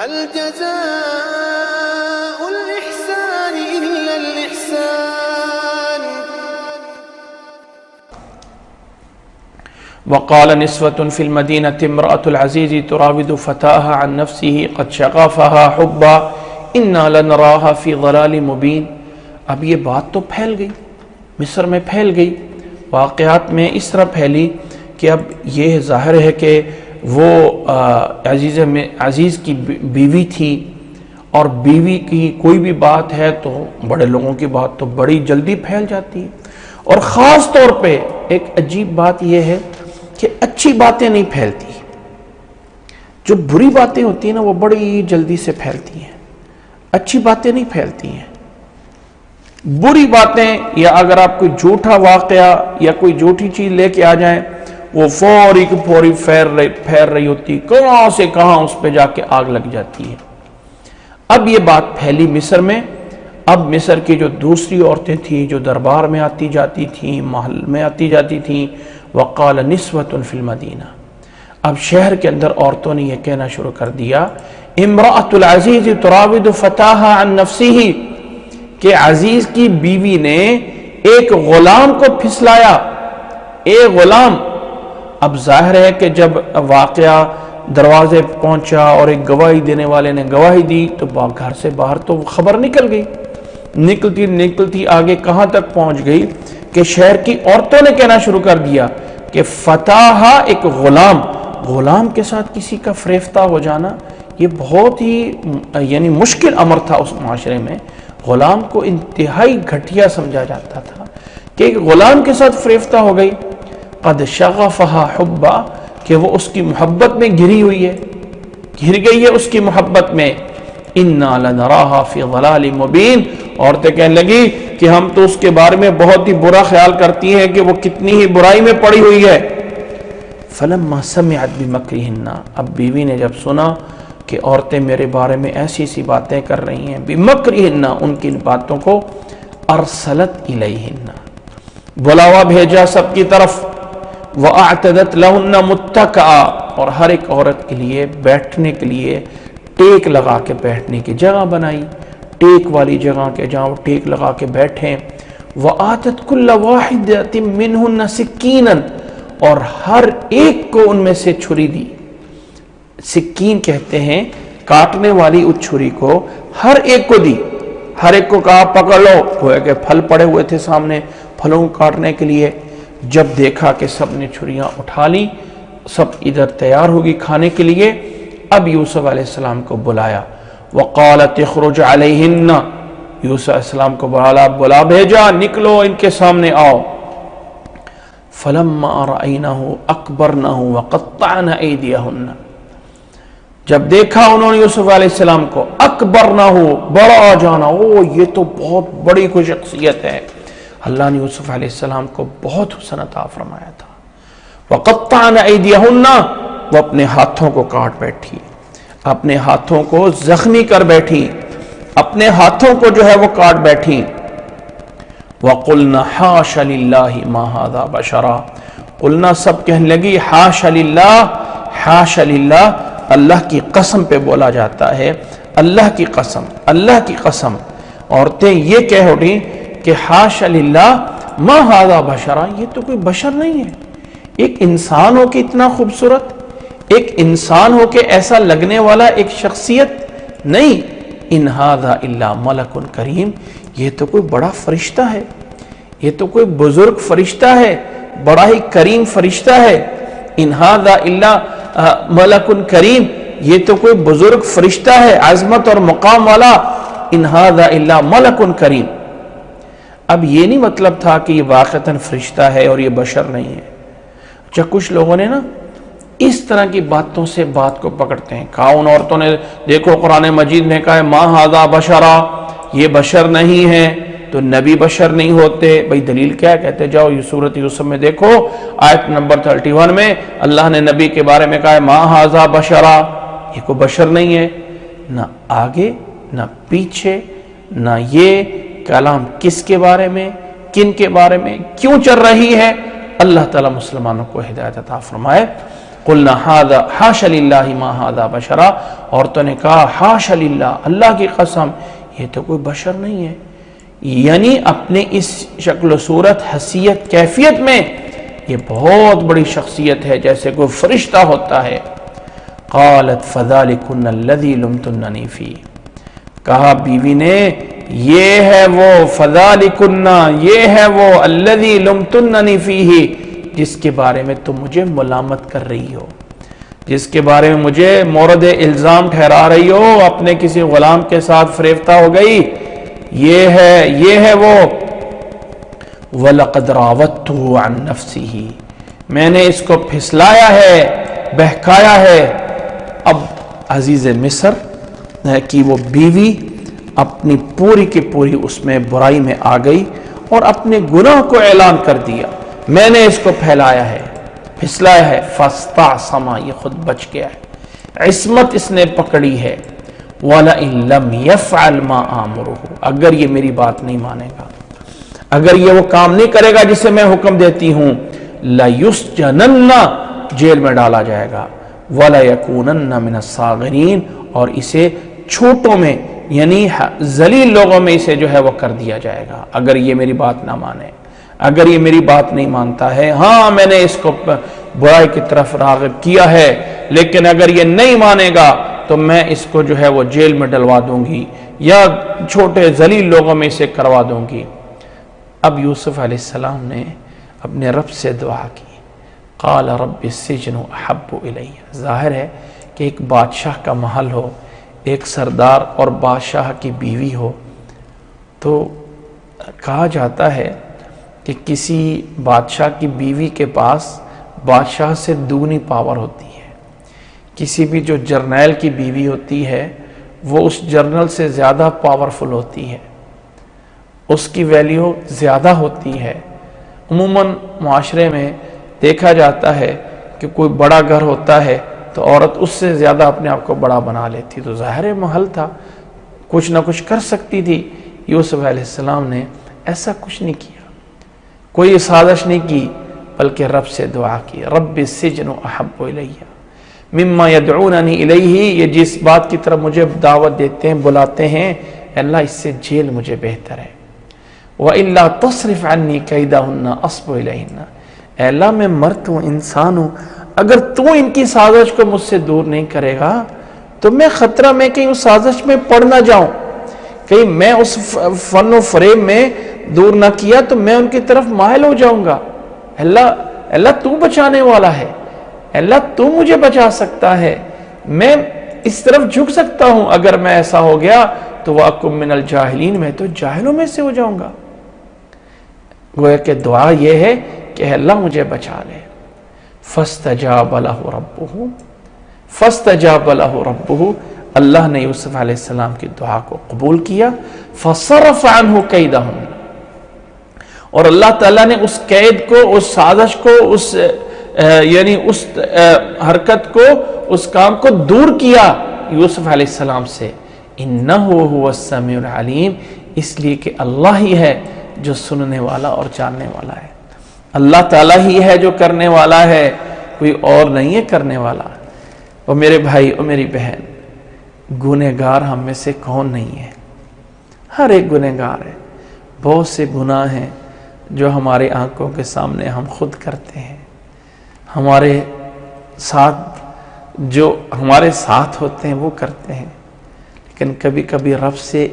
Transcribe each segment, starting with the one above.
هل جزاء الإحسان إلا الإحسان. وقال نسوة في المدينة امرأة العزيز تراود فتاها عن نفسه قد شغفها حبا إنا لنراها في ضلال مبين. اب یہ بات تو پھیل گئی، مصر میں پھیل گئی، واقعات میں اس طرح پھیلی کہ اب یہ ظاہر ہے کہ وہ عزیز کی بیوی تھی، اور بیوی کی کوئی بھی بات ہے تو بڑے لوگوں کی بات تو بڑی جلدی پھیل جاتی ہے. اور خاص طور پہ ایک عجیب بات یہ ہے کہ اچھی باتیں نہیں پھیلتی، جو بری باتیں ہوتی ہیں نا وہ بڑی جلدی سے پھیلتی ہیں، اچھی باتیں نہیں پھیلتی ہیں. بری باتیں یا اگر آپ کوئی جھوٹا واقعہ یا کوئی جھوٹی چیز لے کے آ جائیں وہ فوری کی فوری پھیر رہی ہوتی، کہاں سے کہاں اس پہ جا کے آگ لگ جاتی ہے. اب یہ بات پھیلی مصر میں. اب مصر کی جو دوسری عورتیں تھیں جو دربار میں آتی جاتی تھیں، محل میں آتی جاتی تھیں، وقال نسوة فی المدینہ، اب شہر کے اندر عورتوں نے یہ کہنا شروع کر دیا امرأۃ العزیز تراود فتاها عن نفسه، کہ عزیز کی بیوی نے ایک غلام کو پھسلایا. ایک غلام. اب ظاہر ہے کہ جب واقعہ دروازے پہنچا اور ایک گواہی دینے والے نے گواہی دی تو گھر سے باہر تو خبر نکل گئی. نکلتی آگے کہاں تک پہنچ گئی کہ شہر کی عورتوں نے کہنا شروع کر دیا کہ فتح ایک غلام کے ساتھ کسی کا فریفتہ ہو جانا یہ بہت ہی یعنی مشکل امر تھا اس معاشرے میں. غلام کو انتہائی گھٹیا سمجھا جاتا تھا کہ ایک غلام کے ساتھ فریفتہ ہو گئی. قد شغفها حبا، کہ وہ اس کی محبت میں گھری ہوئی ہے، گھر گئی ہے اس کی محبت میں. انا لنراها فی ضلال مبین، عورتیں کہنے لگی کہ ہم تو اس کے بارے میں بہت ہی برا خیال کرتی ہیں کہ وہ کتنی ہی برائی میں پڑی ہوئی ہے. فلما سمعت بمکرہن، اب بیوی نے جب سنا کہ عورتیں میرے بارے میں ایسی سی باتیں کر رہی ہیں، بمکرہن، ان کی باتوں کو، ارسلت الیہن، بلاوا بھیجا سب کی طرف، وَأَعْتَدَتْ لَهُنَّ مُتَّكَأً، اور ہر ایک عورت کے لیے بیٹھنے کے لیے ٹیک لگا کے بیٹھنے کی جگہ بنائی، ٹیک والی جگہ کے جہاں وہ ٹیک لگا کے بیٹھیں. وَآتَتْ كُلَّ وَاحِدَةٍ مِّنْهُنَّ سِكِّينًا، اور ہر ایک کو ان میں سے چھری دی. سکین کہتے ہیں کاٹنے والی اس چھری کو، ہر ایک کو دی، ہر ایک کو کہا پکڑ لو. گویا کہ پھل پڑے ہوئے تھے سامنے پھلوں کو کاٹنے کے لیے. جب دیکھا کہ سب نے چھریاں اٹھا لی، سب ادھر تیار ہوگی کھانے کے لیے، اب یوسف علیہ السلام کو بلایا. وقالت اخرج علیہن، یوسف علیہ السلام کو بلا بھیجا، نکلو ان کے سامنے آؤ. فلما رأینہ اکبرنہ وقطعن ایدیہن، جب دیکھا انہوں نے یوسف علیہ السلام کو، اکبرنہ، بڑا جانا، یہ تو بہت بڑی کوئی شخصیت ہے. اللہ نے یوسف علیہ السلام کو بہت حسن عطا فرمایا تھا. وقطعن ایدیہن، وہ اپنے ہاتھوں کو کاٹ بیٹھی، اپنے ہاتھوں کو زخمی کر بیٹھی، اپنے ہاتھوں کو جو ہے وہ کاٹ بیٹھی. وَقُلْنَا حَاشَ لِلَّهِ مَا هَذَا بَشَرًا، قلنا سب کہنے لگی حاشا للہ، حاشا للہ، اللہ کی قسم پہ بولا جاتا ہے، اللہ کی قسم، اللہ کی قسم. عورتیں یہ کہہ اٹھی کہ حاشا للہ ما ھذا بشرا، یہ تو کوئی بشر نہیں ہے. ایک انسان ہو کے اتنا خوبصورت، ایک انسان ہو کے ایسا لگنے والا ایک شخصیت نہیں. ان ھذا الا ملک کریم، یہ تو کوئی بڑا فرشتہ ہے، یہ تو کوئی بزرگ فرشتہ ہے، بڑا ہی کریم فرشتہ ہے. ان ھذا الا ملک کریم، یہ تو کوئی بزرگ فرشتہ ہے عظمت اور مقام والا. ان ھذا الا ملک کریم. اب یہ نہیں مطلب تھا کہ یہ واقعتاً فرشتہ ہے اور یہ بشر نہیں ہے. اچھا، کچھ لوگوں نے نا اس طرح کی باتوں سے بات کو پکڑتے ہیں. کہا ان عورتوں نے، دیکھو قرآن مجید میں کہا ہے ما ھذا بشرا، یہ بشر نہیں ہے، تو نبی بشر نہیں ہوتے. بھئی دلیل کیا ہے؟ کہتے جاؤ یہ سورۃ یوسف میں دیکھو، آیت نمبر 31 میں اللہ نے نبی کے بارے میں کہا ہے ما ھذا بشرا، یہ کوئی بشر نہیں ہے. نہ آگے نہ پیچھے، نہ یہ کلام کس کے بارے میں، کن کے بارے میں، کیوں چل رہی ہے. اللہ تعالیٰ مسلمانوں کو ہدایت عطا فرمائے. قلنا ھذا حاشا للہ ما ھذا بشرا، عورتوں نے کہا حاشا للہ، اللہ کی قسم یہ تو کوئی بشر نہیں ہے، یعنی اپنے اس شکل و صورت، حیثیت، کیفیت میں یہ بہت بڑی شخصیت ہے، جیسے کوئی فرشتہ ہوتا ہے۔ قالت فذلکن الذی لمتننی فیہ، کہا بیوی نے یہ ہے وہ، فذلکن یہ ہے وہ، الذی لمتننی فیہ جس کے بارے میں تم مجھے ملامت کر رہی ہو، جس کے بارے میں مجھے مورد الزام ٹھہرا رہی ہو، اپنے کسی غلام کے ساتھ فریفتہ ہو گئی، یہ ہے وہ۔ وَلَقَدْ رَاوَدتُّهُ عَن نَفْسِهِ، میں نے اس کو پھسلایا ہے، بہکایا ہے۔ اب عزیز مصر کی وہ بیوی اپنی پوری کی پوری اس میں برائی میں آ گئی اور اپنے گناہ کو اعلان کر دیا، میں نے اس کو پھیلایا ہے، پھسلایا ہے۔ فَاسْتَعْصَمَ، یہ خود بچ گیا ہے، عصمت اس نے پکڑی ہے۔ وَلَئِن لَّمْ يَفْعَلْ مَا آمُرُهُ، اگر یہ میری بات نہیں مانے گا، اگر یہ وہ کام نہیں کرے گا جسے میں حکم دیتی ہوں، لَيُسْجَنَنَّ، جیل میں ڈالا جائے گا، وَلَيَكُونَنَّ مِنَ الصَّاغِرِينَ، اور اسے چھوٹوں میں یعنی ذلیل لوگوں میں اسے جو ہے وہ کر دیا جائے گا، اگر یہ میری بات نہ مانے، اگر یہ میری بات نہیں مانتا ہے۔ ہاں میں نے اس کو برائی کی طرف راغب کیا ہے، لیکن اگر یہ نہیں مانے گا تو میں اس کو جو ہے وہ جیل میں ڈلوا دوں گی یا چھوٹے ذلیل لوگوں میں اسے کروا دوں گی۔ اب یوسف علیہ السلام نے اپنے رب سے دعا کی، قال رب السجن احب الی، ظاہر ہے کہ ایک بادشاہ کا محل ہو، ایک سردار اور بادشاہ کی بیوی ہو، تو کہا جاتا ہے کہ کسی بادشاہ کی بیوی کے پاس بادشاہ سے دگنی پاور ہوتی ہے، کسی بھی جو جرنیل کی بیوی ہوتی ہے وہ اس جرنل سے زیادہ پاورفل ہوتی ہے، اس کی ویلیو زیادہ ہوتی ہے۔ عموماً معاشرے میں دیکھا جاتا ہے کہ کوئی بڑا گھر ہوتا ہے تو عورت اس سے زیادہ اپنے آپ کو بڑا بنا لیتی، تو ظاہر محل تھا، کچھ نہ کچھ کر سکتی تھی۔ یوسف علیہ السلام نے ایسا کچھ نہیں کیا، کوئی سازش نہیں کی، بلکہ رب سے دعا کی، رب السجن احب الی مما یدعوننی الیہ، یہ جس بات کی طرف مجھے دعوت دیتے ہیں، بلاتے ہیں، اللہ اس سے جیل مجھے بہتر ہے۔ وَإِلَّا تَصْرِفْ عَنِّي كَيْدَهُنَّ أَصْبُ إِلَيْهِنَّ، اے اللہ میں مرد ہوں، انسان ہوں، اگر تو ان کی سازش کو مجھ سے دور نہیں کرے گا تو میں خطرہ میں کہیں اس سازش میں پڑ نہ جاؤں، کہیں میں اس فن و فریب میں دور نہ کیا تو میں ان کی طرف مائل ہو جاؤں گا۔ اللہ تو بچانے والا ہے، اللہ تو مجھے بچا سکتا ہے، میں اس طرف جھک سکتا ہوں، اگر میں ایسا ہو گیا تو وَأَكُن مِّنَ الْجَاهِلِينَ، میں تو جاہلوں میں سے ہو جاؤں گا۔ گویا کہ دعا یہ ہے کہ اللہ مجھے بچا لے۔ فَاسْتَجَابَ لَهُ رَبُّهُ، فَاسْتَجَابَ لَهُ رَبُّهُ، اللہ نے یوسف علیہ السلام کی دعا کو قبول کیا۔ فَصَرَفَ عَنْهُ كَيْدَهُنَّ، اور اللہ تعالیٰ نے اس قید کو، اس سازش کو، یعنی اس حرکت کو، اس کام کو دور کیا یوسف علیہ السلام سے۔ إِنَّهُ هُوَ السَّمِيعُ الْعَلِيمُ، اس لیے کہ اللہ ہی ہے جو سننے والا اور جاننے والا ہے، اللہ تعالیٰ ہی ہے جو کرنے والا ہے، کوئی اور نہیں ہے کرنے والا۔ اور میرے بھائی اور میری بہن، گنہگار ہم میں سے کون نہیں ہے؟ ہر ایک گنہگار ہے، بہت سے گناہ ہیں جو ہمارے آنکھوں کے سامنے ہم خود کرتے ہیں، ہمارے ساتھ جو ہمارے ساتھ ہوتے ہیں وہ کرتے ہیں، لیکن کبھی کبھی رب سے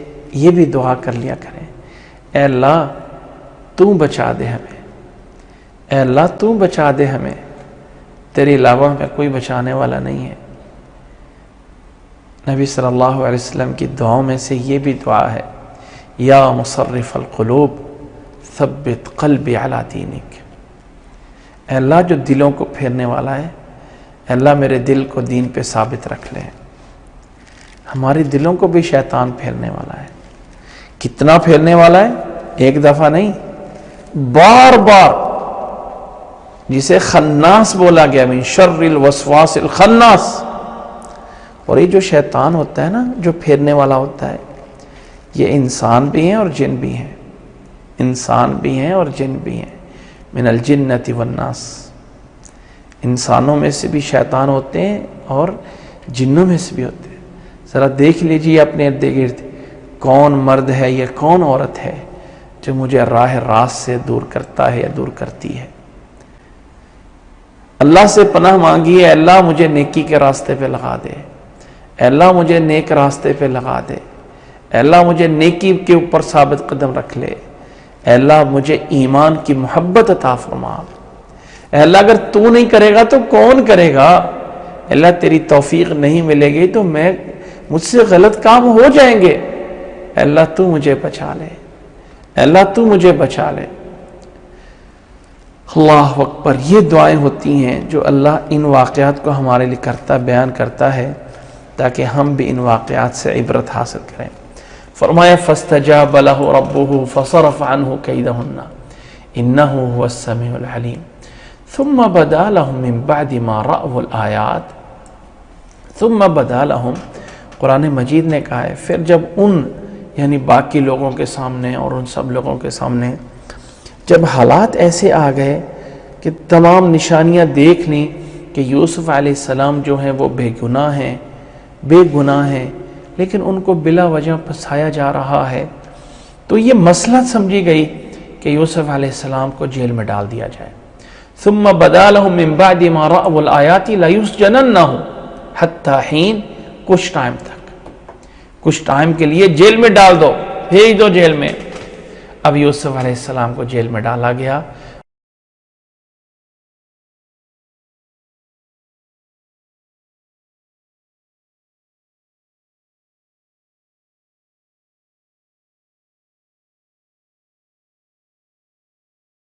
یہ بھی دعا کر لیا کریں، اے اللہ تو بچا دے ہمیں، اے اللہ تو بچا دے ہمیں، تیرے علاوہ میں کوئی بچانے والا نہیں ہے۔ نبی صلی اللہ علیہ وسلم کی دعاؤں میں سے یہ بھی دعا ہے، یا مصرف القلوب ثبت قلبی علی دینک، اے اللہ جو دلوں کو پھیرنے والا ہے، اے اللہ میرے دل کو دین پہ ثابت رکھ لے۔ ہمارے دلوں کو بھی شیطان پھیرنے والا ہے، کتنا پھیرنے والا ہے؟ ایک دفعہ نہیں، بار بار، جسے خناس بولا گیا، من شر الوسواس الخناس۔ اور یہ جو شیطان ہوتا ہے نا، جو پھیرنے والا ہوتا ہے، یہ انسان بھی ہیں اور جن بھی ہیں، انسان بھی ہیں اور جن بھی ہیں، من الجنۃ والناس، انسانوں میں سے بھی شیطان ہوتے ہیں اور جنوں میں سے بھی ہوتے ہیں. ذرا دیکھ لیجیے اپنے ارد گرد کون مرد ہے یا کون عورت ہے جو مجھے راہ راست سے دور کرتا ہے یا دور کرتی ہے. اللہ سے پناہ مانگیے, اے اللہ مجھے نیکی کے راستے پہ لگا دے, اے اللہ مجھے نیک راستے پہ لگا دے, اے اللہ مجھے نیکی کے اوپر ثابت قدم رکھ لے, اے اللہ مجھے ایمان کی محبت عطا فرما, اے اللہ اگر تو نہیں کرے گا تو کون کرے گا, اے اللہ تیری توفیق نہیں ملے گی تو مجھ سے غلط کام ہو جائیں گے, اے اللہ تو مجھے بچا لے, اے اللہ تو مجھے بچا لے. اللہ اکبر. یہ دعائیں ہوتی ہیں جو اللہ ان واقعات کو ہمارے لیے بیان کرتا ہے تاکہ ہم بھی ان واقعات سے عبرت حاصل کریں. فرمایا فاستجاب له ربه فصرف عنه كيدهن انه هو السميع العليم ثم بدا لهم من بعد ما رأوا الآيات ثم بدا لهم. قرآن مجید نے کہا ہے پھر جب ان یعنی باقی لوگوں کے سامنے اور ان سب لوگوں کے سامنے جب حالات ایسے آ گئے کہ تمام نشانیاں دیکھ لیں کہ یوسف علیہ السلام جو ہیں وہ بے گناہ ہیں لیکن ان کو بلا وجہ پھنسایا جا رہا ہے, تو یہ مصلحت سمجھی گئی کہ یوسف علیہ السلام کو جیل میں ڈال دیا جائے. ثم بدا لهم من بعد ما رأوا الآيات ليسجننه حتى حين, کچھ ٹائم کے لیے جیل میں ڈال دو, بھیج دو جیل میں. اب یوسف علیہ السلام کو جیل میں ڈالا گیا